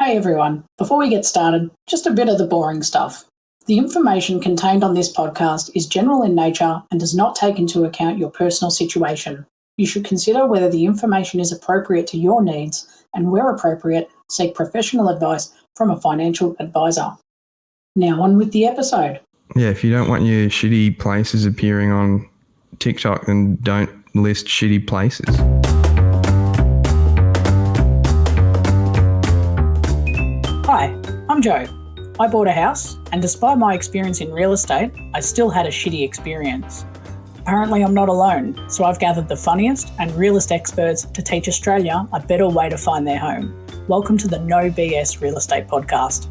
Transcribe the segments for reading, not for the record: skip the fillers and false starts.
Hey everyone, before we get started, just a bit of the boring stuff. The information contained on this podcast is general in nature and does not take into account your personal situation. You should consider whether the information is appropriate to your needs and, where appropriate, seek professional advice from a financial advisor. Now on with the episode. Yeah, if you don't want your shitty places appearing on TikTok, then don't list shitty places. Hi, I'm Joe. I bought a house, and despite my experience in real estate, I still had a shitty experience. Apparently I'm not alone, so I've gathered the funniest and realest experts to teach Australia a better way to find their home. Welcome to the No BS Real Estate Podcast.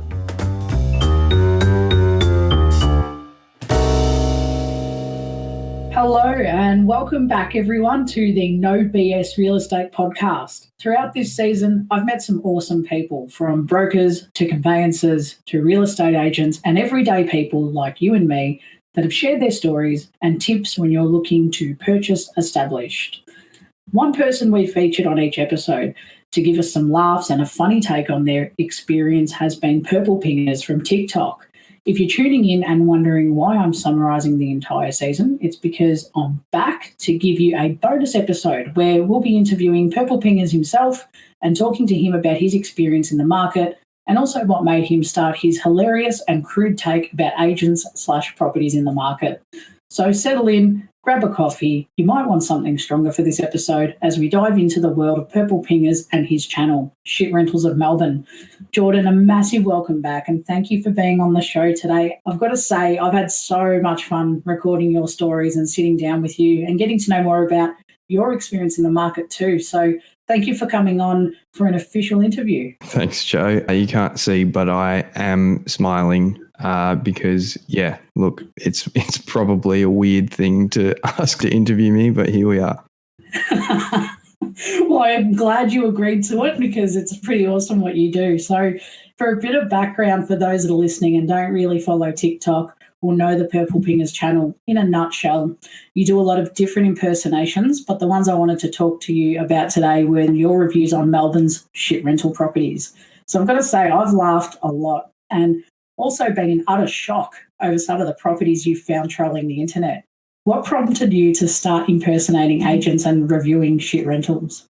Hello and welcome back everyone to the No BS Real Estate Podcast. Throughout this season, I've met some awesome people, from brokers to conveyancers to real estate agents and everyday people like you and me that have shared their stories and tips when you're looking to purchase established. One person we featured on each episode to give us some laughs and a funny take on their experience has been PurplePingers from TikTok. If you're tuning in and wondering why I'm summarising the entire season, it's because I'm back to give you a bonus episode where we'll be interviewing PurplePingers himself and talking to him about his experience in the market and also what made him start his hilarious and crude take about agents/properties in the market. So settle in, grab a coffee. You might want something stronger for this episode as we dive into the world of PurplePingers and his channel, Shit Rentals of Melbourne. Jordan, a massive welcome back and thank you for being on the show today. I've got to say, I've had so much fun recording your stories and sitting down with you and getting to know more about your experience in the market too. So thank you for coming on for an official interview. Thanks, Joe. You can't see, but I am smiling because, yeah, look, it's probably a weird thing to ask to interview me, but here we are. Well, I'm glad you agreed to it because it's pretty awesome what you do. So for a bit of background for those that are listening and don't really follow TikTok or know the PurplePingers channel, in a nutshell, you do a lot of different impersonations, but the ones I wanted to talk to you about today were your reviews on Melbourne's shit rental properties. So I've got to say I've laughed a lot and also been in utter shock over some of the properties you found trolling the internet. What prompted you to start impersonating agents and reviewing shit rentals?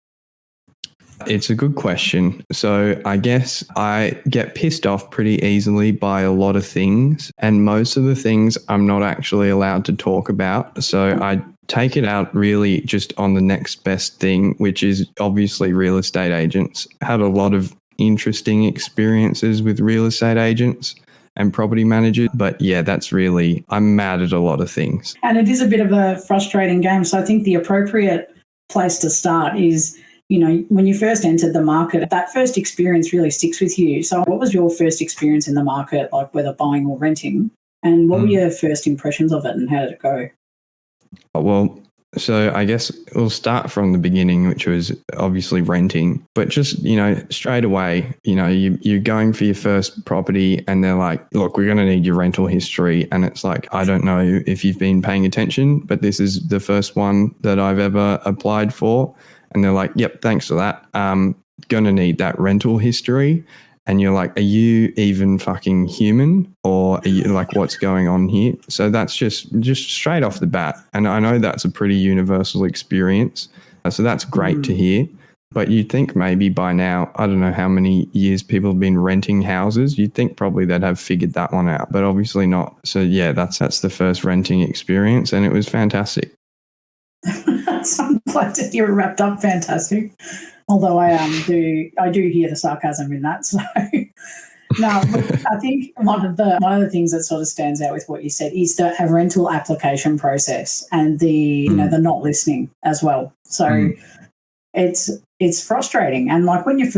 It's a good question. So I guess I get pissed off pretty easily by a lot of things, and most of the things I'm not actually allowed to talk about. So I take it out really just on the next best thing, which is obviously real estate agents. Had a lot of interesting experiences with real estate agents and property managers. But yeah, I'm mad at a lot of things. And it is a bit of a frustrating game. So I think the appropriate place to start is, when you first entered the market, that first experience really sticks with you. So what was your first experience in the market, like whether buying or renting? And what were your first impressions of it and how did it go? Well, so I guess we'll start from the beginning, which was obviously renting. But just, straight away, you're going for your first property and they're like, look, we're going to need your rental history. And it's like, I don't know if you've been paying attention, but this is the first one that I've ever applied for. And they're like, yep, thanks for that. Going to need that rental history. And you're like, are you even fucking human? Or are you like, what's going on here? So that's just straight off the bat. And I know that's a pretty universal experience. So that's great to hear. But you'd think maybe by now, I don't know how many years people have been renting houses. You'd think probably they'd have figured that one out, but obviously not. So yeah, that's the first renting experience. And it was fantastic. I'm glad to hear it wrapped up fantastic. Although I do hear the sarcasm in that. So no, look, I think one of the things that sort of stands out with what you said is the rental application process and the the not listening as well. So it's frustrating. And like when it's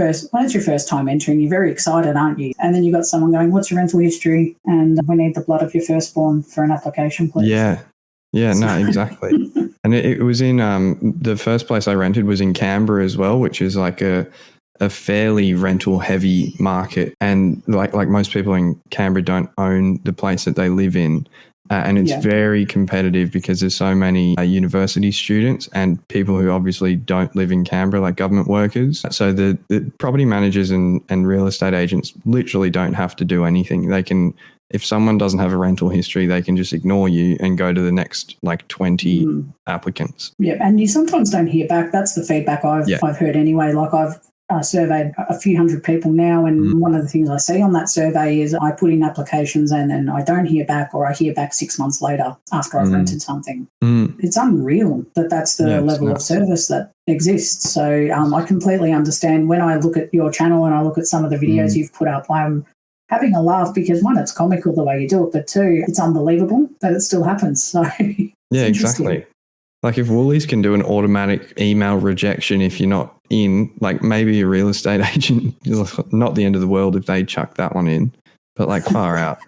your first time entering, you're very excited, aren't you? And then you've got someone going, what's your rental history? And we need the blood of your firstborn for an application, please. Yeah. Yeah, no, exactly. And it was in the first place I rented was in Canberra as well, which is like a fairly rental heavy market. And like most people in Canberra don't own the place that they live in. And it's very competitive because there's so many university students and people who obviously don't live in Canberra, like government workers. So the property managers and real estate agents literally don't have to do anything. They can, if someone doesn't have a rental history, they can just ignore you and go to the next like 20 applicants. Yeah, and you sometimes don't hear back. That's the feedback I've heard anyway. Like I've surveyed a few hundred people now, and one of the things I see on that survey is I put in applications and I don't hear back, or I hear back 6 months later after I've rented something. It's unreal that's the level of service that exists. So I completely understand. When I look at your channel and I look at some of the videos you've put up, I'm having a laugh because, one, it's comical the way you do it, but two, it's unbelievable that it still happens. So yeah, exactly. Like if Woolies can do an automatic email rejection if you're not in, like maybe a real estate agent is not the end of the world if they chuck that one in, but like far out.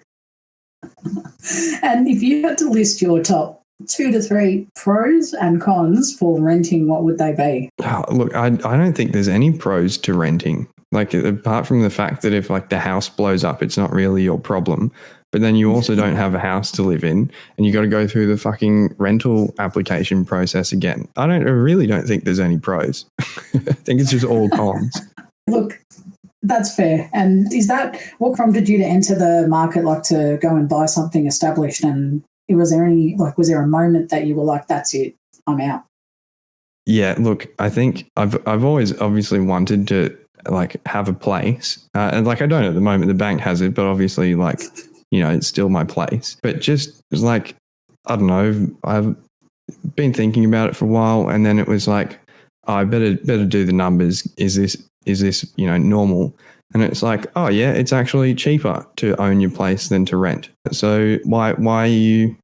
And if you had to list your top 2 to 3 pros and cons for renting, what would they be? Oh, look, I don't think there's any pros to renting. Like apart from the fact that if like the house blows up, it's not really your problem. But then you also don't have a house to live in and you got to go through the fucking rental application process again. I really don't think there's any pros. I think it's just all cons. Look, that's fair. And is that what prompted you to enter the market, like to go and buy something established? And was there a moment that you were like, that's it, I'm out? Yeah, look, I think I've always obviously wanted to like have a place. And like I don't at the moment, the bank has it, but obviously like, you know, it's still my place. But just it was like, I don't know, I've been thinking about it for a while, and then it was like, oh, I better do the numbers. Is this, you know, normal? And it's like, oh yeah, it's actually cheaper to own your place than to rent. So why are you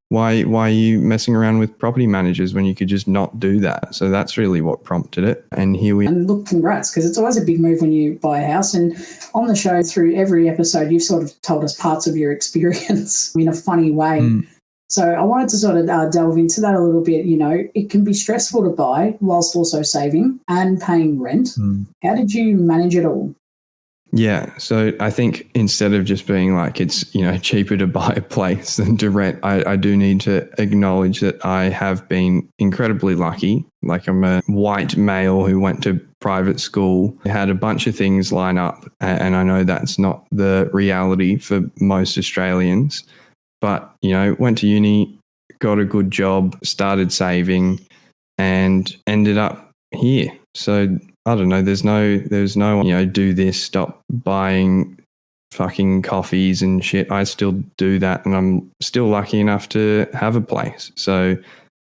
messing around with property managers when you could just not do that? So that's really what prompted it. And here we. And look, congrats, because it's always a big move when you buy a house. And on the show, through every episode, you've sort of told us parts of your experience in a funny way. So I wanted to sort of delve into that a little bit. You know, it can be stressful to buy whilst also saving and paying rent. How did you manage it all? Yeah, so I think instead of just being like it's, you know, cheaper to buy a place than to rent, I do need to acknowledge that I have been incredibly lucky. Like I'm a white male who went to private school, had a bunch of things line up, and I know that's not the reality for most Australians. But, you know, went to uni, got a good job, started saving, and ended up here. So I don't know, there's no, you know, do this, stop buying fucking coffees and shit. I still do that, and I'm still lucky enough to have a place. So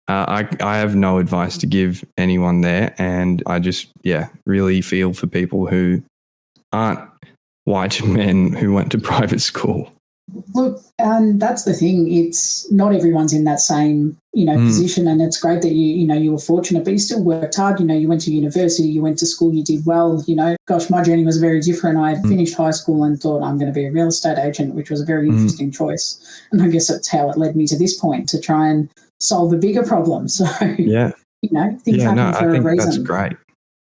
I have no advice to give anyone there. And I just, really feel for people who aren't white men who went to private school. Look, that's the thing. It's not everyone's in that same, you know, position, and it's great that you were fortunate, but you still worked hard. You know, you went to university, you went to school, you did well. You know, gosh, my journey was very different. I had finished high school and thought I'm going to be a real estate agent, which was a very interesting choice. And I guess that's how it led me to this point, to try and solve a bigger problem. So, you know, things happen for a reason. That's great.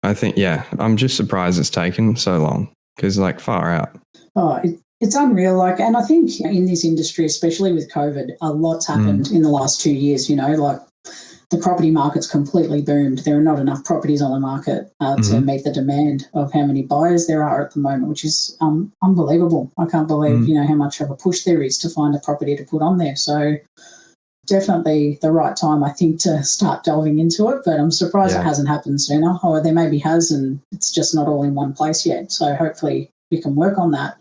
I think, I'm just surprised it's taken so long because, like, far out. Oh, it's unreal. Like, and I think in this industry, especially with COVID, a lot's happened in the last 2 years. You know, like the property market's completely boomed. There are not enough properties on the market to meet the demand of how many buyers there are at the moment, which is unbelievable. I can't believe, you know, how much of a push there is to find a property to put on there. So definitely the right time, I think, to start delving into it. But I'm surprised it hasn't happened sooner. Or there maybe has, and it's just not all in one place yet. So hopefully we can work on that.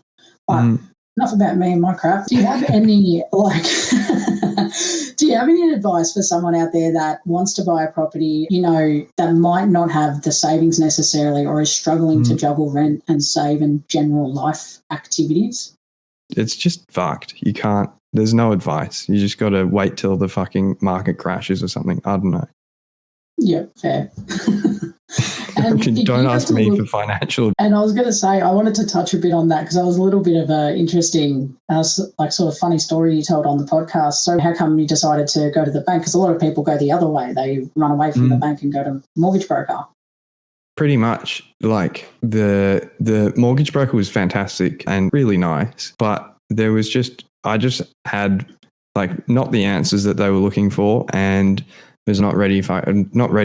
But enough about me and my crap. Do you have any advice for someone out there that wants to buy a property, you know, that might not have the savings necessarily, or is struggling to juggle rent and save and general life activities? It's just fucked. You can't. There's no advice. You just got to wait till the fucking market crashes or something. I don't know. Yeah, fair. And don't ask me for financial. And I was going to say, I wanted to touch a bit on that because that was a little bit of an interesting, like sort of funny story you told on the podcast. So how come you decided to go to the bank? Because a lot of people go the other way. They run away from the bank and go to mortgage broker. Pretty much. Like the mortgage broker was fantastic and really nice, but there was I just had like not the answers that they were looking for, and was not ready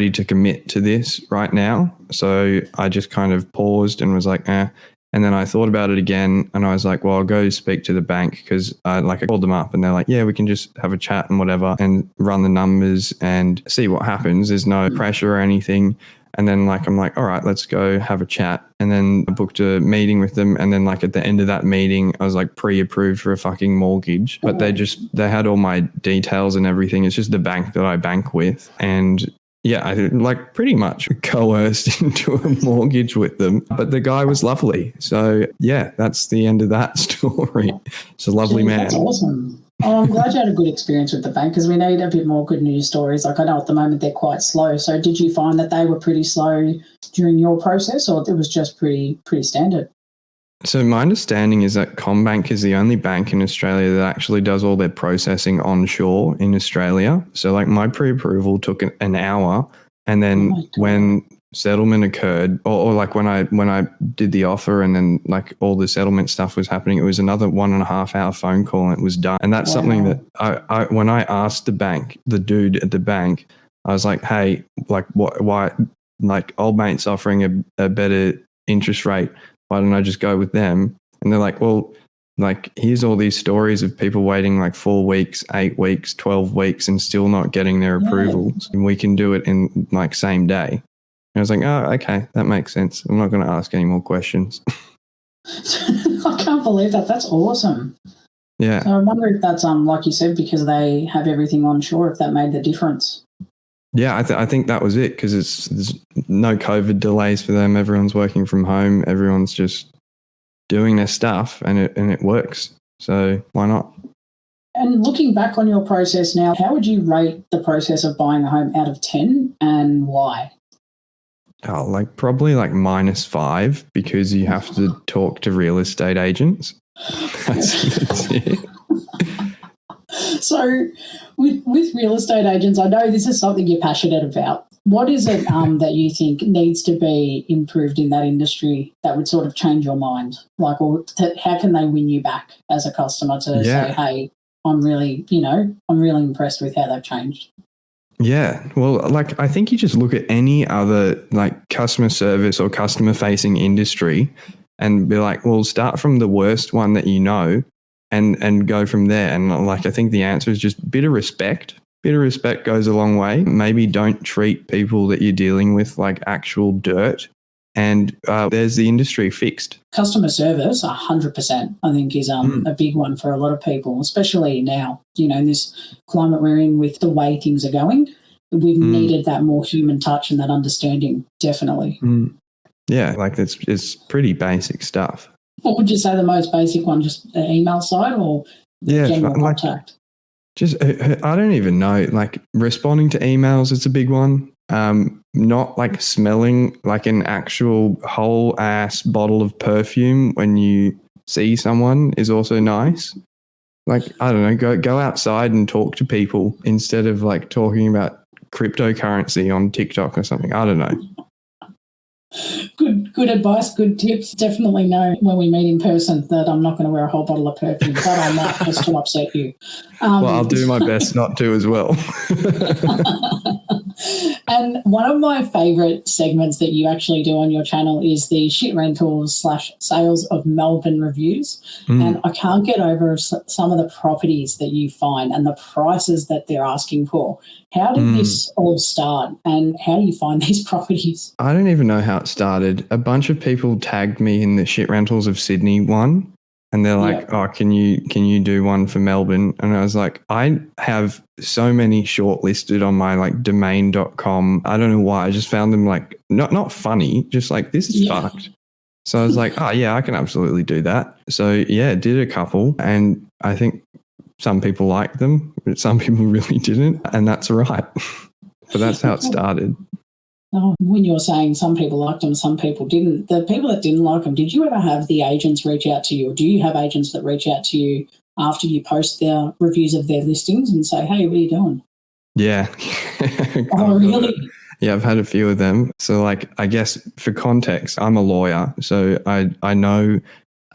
to commit to this right now. So I just kind of paused and was like, eh. And then I thought about it again, and I was like, well, I'll go speak to the bank, because I called them up and they're like, yeah, we can just have a chat and whatever and run the numbers and see what happens. There's no pressure or anything. And then I'm like, all right, let's go have a chat. And then I booked a meeting with them. And then at the end of that meeting, I was pre-approved for a fucking mortgage, but they had all my details and everything. It's just the bank that I bank with. And yeah, I pretty much coerced into a mortgage with them, but the guy was lovely. So yeah, that's the end of that story. It's a lovely man. That's awesome. Oh, I'm glad you had a good experience with the bank, because we need a bit more good news stories. I know at the moment they're quite slow. So did you find that they were pretty slow during your process, or it was just pretty standard? So my understanding is that CommBank is the only bank in Australia that actually does all their processing onshore in Australia. So my pre-approval took an hour, and then when settlement occurred, or when I did the offer, and then all the settlement stuff was happening, it was another 1.5 hour phone call and it was done. And that's something that I when I asked the dude at the bank, I was like, hey, why old mate's offering a better interest rate, why don't I just go with them? And they're like, well, here's all these stories of people waiting 4 weeks, 8 weeks, 12 weeks and still not getting their approvals. And we can do it in same day. And I was like, oh, okay, that makes sense. I'm not going to ask any more questions. I can't believe that. That's awesome. Yeah. So I wonder if that's, like you said, because they have everything onshore, if that made the difference. Yeah, I think that was it, because there's no COVID delays for them. Everyone's working from home. Everyone's just doing their stuff, and it works. So why not? And looking back on your process now, how would you rate the process of buying a home out of 10, and why? Oh, probably -5, because you have to talk to real estate agents. That's it. So with real estate agents, I know this is something you're passionate about. What is it that you think needs to be improved in that industry that would sort of change your mind? How can they win you back as a customer to say, hey, I'm really impressed with how they've changed? Yeah. Well, I think you just look at any other customer service or customer facing industry and be like, well, start from the worst one that you know and go from there. And I think the answer is just bit of respect. Bit of respect goes a long way. Maybe don't treat people that you're dealing with like actual dirt. And there's the industry fixed. Customer service, 100%, I think, is a big one for a lot of people, especially now, in this climate we're in with the way things are going. We've needed that more human touch and that understanding, definitely. Yeah, it's pretty basic stuff. What would you say the most basic one, just the email side or general contact? I don't even know. Responding to emails, it's a big one. Not smelling like an actual whole ass bottle of perfume when you see someone is also nice. I don't know, go outside and talk to people instead of talking about cryptocurrency on TikTok or something. I don't know. Good advice, good tips. Definitely know when we meet in person that I'm not going to wear a whole bottle of perfume, but I might just to upset you. Well, I'll do my best not to as well. And one of my favourite segments that you actually do on your channel is the shit rentals / sales of Melbourne reviews. And I can't get over some of the properties that you find and the prices that they're asking for. How did this all start and how do you find these properties? I don't even know how it started. A bunch of people tagged me in the shit rentals of Sydney one. And they're like, oh, can you do one for Melbourne? And I was like, I have so many shortlisted on my domain.com. I don't know why. I just found them not funny, just this is fucked. So I was like, oh yeah, I can absolutely do that. So yeah, did a couple. And I think some people liked them, but some people really didn't. And that's all right. But that's how it started. Oh, when you were saying some people liked them, some people didn't, the people that didn't like them, did you ever have the agents reach out to you, or do you have agents that reach out to you after you post their reviews of their listings and say, hey, what are you doing? Yeah. Oh, really? Yeah, I've had a few of them. So I guess for context, I'm a lawyer. So I know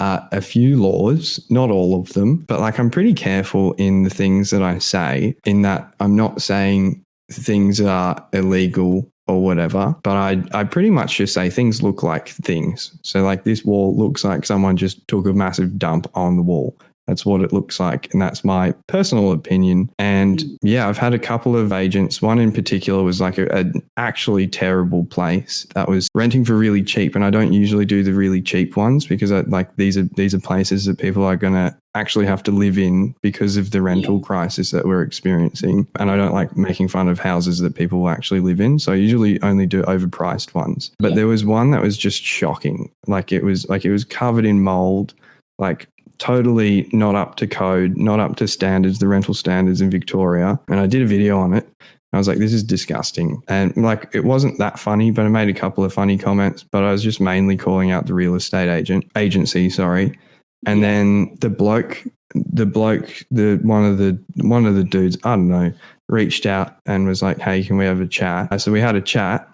a few laws, not all of them, but like I'm pretty careful in the things that I say, in that I'm not saying things are illegal or whatever, but I pretty much just say things look like things. So like this wall looks like someone just took a massive dump on the wall. That's what it looks like. And that's my personal opinion. And yeah, I've had a couple of agents. One in particular was like an actually terrible place that was renting for really cheap. And I don't usually do the really cheap ones because these are places that people are going to actually have to live in because of the rental crisis that we're experiencing. And I don't like making fun of houses that people will actually live in. So I usually only do overpriced ones. But there was one that was just shocking. It was covered in mold, like totally not up to code, not up to standards, the rental standards in Victoria. And I did a video on it. I was like, this is disgusting. And like, it wasn't that funny, but I made a couple of funny comments, but I was just mainly calling out the real estate agency. And then the one of the dudes, I don't know, reached out and was like, hey, can we have a chat? So we had a chat.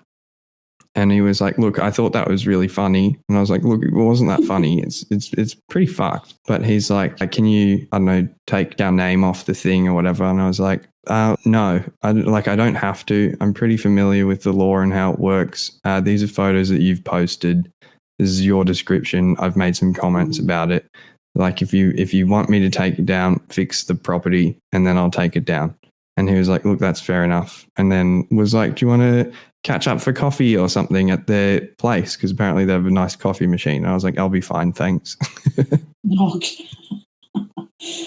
And he was like, look, I thought that was really funny. And I was like, look, it wasn't that funny. It's pretty fucked. But he's like, can you, I don't know, take our name off the thing or whatever? And I was like, no, I don't have to. I'm pretty familiar with the law and how it works. These are photos that you've posted. This is your description. I've made some comments about it. Like if you want me to take it down, fix the property and then I'll take it down. And he was like, look, that's fair enough. And then was like, do you want to catch up for coffee or something at their place? Because apparently they have a nice coffee machine. And I was like, I'll be fine, thanks. Okay.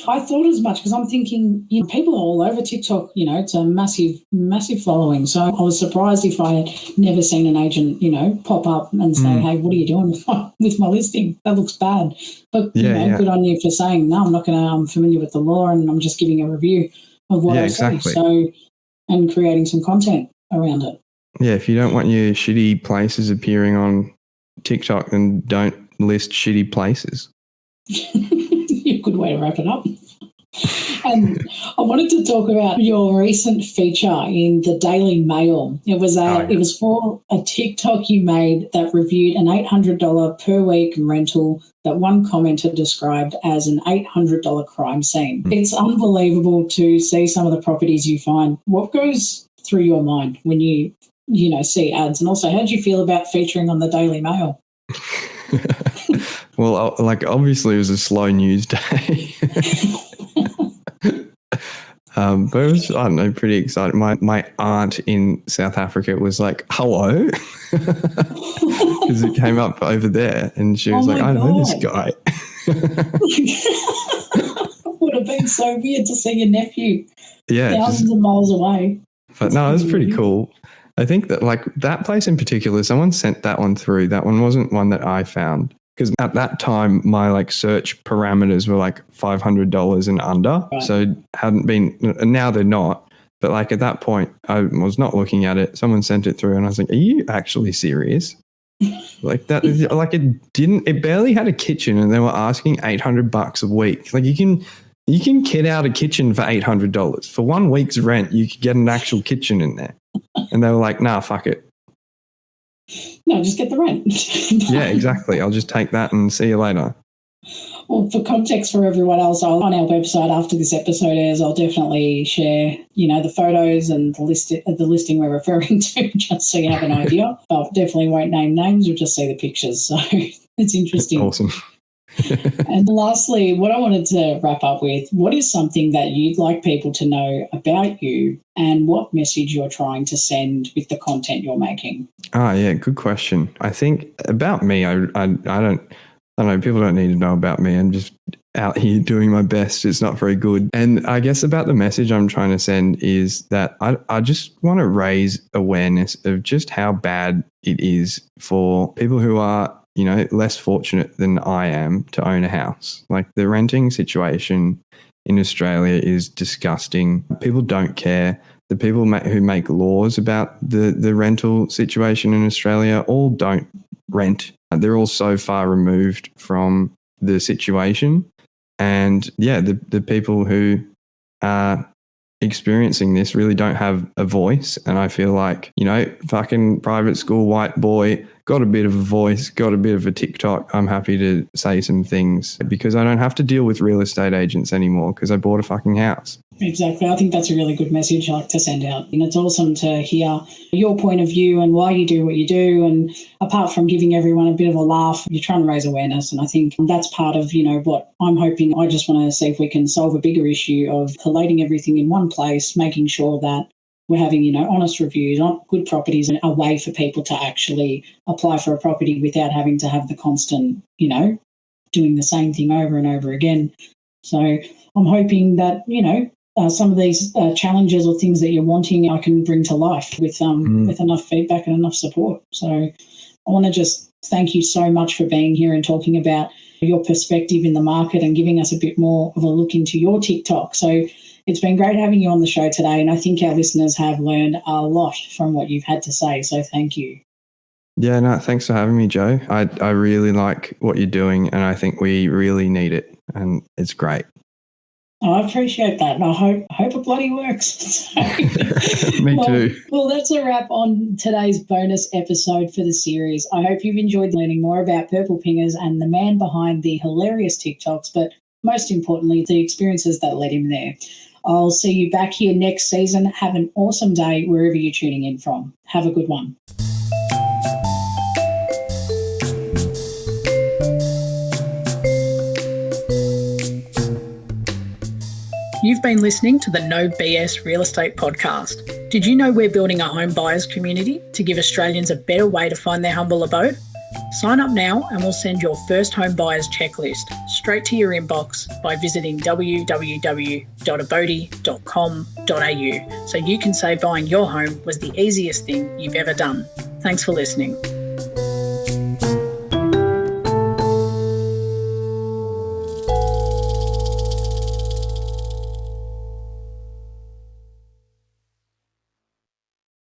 I thought as much because I'm thinking, people are all over TikTok, it's a massive, massive following. So I was surprised if I had never seen an agent, pop up and say, hey, what are you doing with my listing? That looks bad. But, good on you for saying, no, I'm familiar with the law and I'm just giving a review of what I see. So, and creating some content around it. Yeah, if you don't want your shitty places appearing on TikTok, then don't list shitty places. A good way to wrap it up. And I wanted to talk about your recent feature in the Daily Mail. It was for a TikTok you made that reviewed an $800 per week rental that one commenter described as an $800 crime scene. It's unbelievable to see some of the properties you find. What goes through your mind when you see ads? And also, how do you feel about featuring on the Daily Mail? Well, obviously it was a slow news day. But it was, I don't know, pretty exciting. My aunt in South Africa was like, hello? Because it came up over there and she was like, I know this guy. Would have been so weird to see your nephew thousands of miles away. But no, it was pretty cool. I think that that place in particular, someone sent that one through. That one wasn't one that I found. Because at that time, my search parameters were $500 and under. Right. So hadn't been, now they're not. But at that point, I was not looking at it. Someone sent it through and I was like, are you actually serious? It barely had a kitchen and they were asking $800 a week. You can kit out a kitchen for $800. For 1 week's rent, you could get an actual kitchen in there. And they were like, nah, fuck it. No, just get the rent. Yeah, exactly. I'll just take that and see you later. Well, for context for everyone else, on our website after this episode airs, I'll definitely share, the photos and the listing we're referring to, just so you have an idea. But definitely won't name names. You'll just see the pictures. So it's interesting. Awesome. And lastly, what I wanted to wrap up with, what is something that you'd like people to know about you and what message you're trying to send with the content you're making? Yeah, good question. I think about me, I don't know, people don't need to know about me. I'm just out here doing my best. It's not very good. And I guess about the message I'm trying to send is that I just want to raise awareness of just how bad it is for people who are less fortunate than I am to own a house. The renting situation in Australia is disgusting. People don't care. The people who make laws about the rental situation in Australia all don't rent. They're all so far removed from the situation. And yeah, the people who experiencing this really don't have a voice. And I feel like, fucking private school white boy, got a bit of a voice, got a bit of a TikTok. I'm happy to say some things because I don't have to deal with real estate agents anymore because I bought a fucking house. Exactly. I think that's a really good message I like to send out. And it's awesome to hear your point of view and why you do what you do. And apart from giving everyone a bit of a laugh, you're trying to raise awareness. And I think that's part of, what I'm hoping. I just want to see if we can solve a bigger issue of collating everything in one place, making sure that we're having, honest reviews on good properties and a way for people to actually apply for a property without having to have the constant, doing the same thing over and over again. So I'm hoping that, some of these challenges or things that you're wanting, I can bring to life with enough feedback and enough support. So I want to just thank you so much for being here and talking about your perspective in the market and giving us a bit more of a look into your TikTok. So it's been great having you on the show today, and I think our listeners have learned a lot from what you've had to say. So thank you. Yeah, no, thanks for having me, Joe. I really like what you're doing, and I think we really need it, and it's great. Oh, I appreciate that, and I hope it bloody works. Me too. Well, that's a wrap on today's bonus episode for the series. I hope you've enjoyed learning more about Purple Pingers and the man behind the hilarious TikToks, but most importantly, the experiences that led him there. I'll see you back here next season. Have an awesome day wherever you're tuning in from. Have a good one. You've been listening to the No BS Real Estate Podcast. Did you know we're building a home buyers community to give Australians a better way to find their humble abode? Sign up now and we'll send your first home buyers checklist straight to your inbox by visiting www.abodi.com.au so you can say buying your home was the easiest thing you've ever done. Thanks for listening.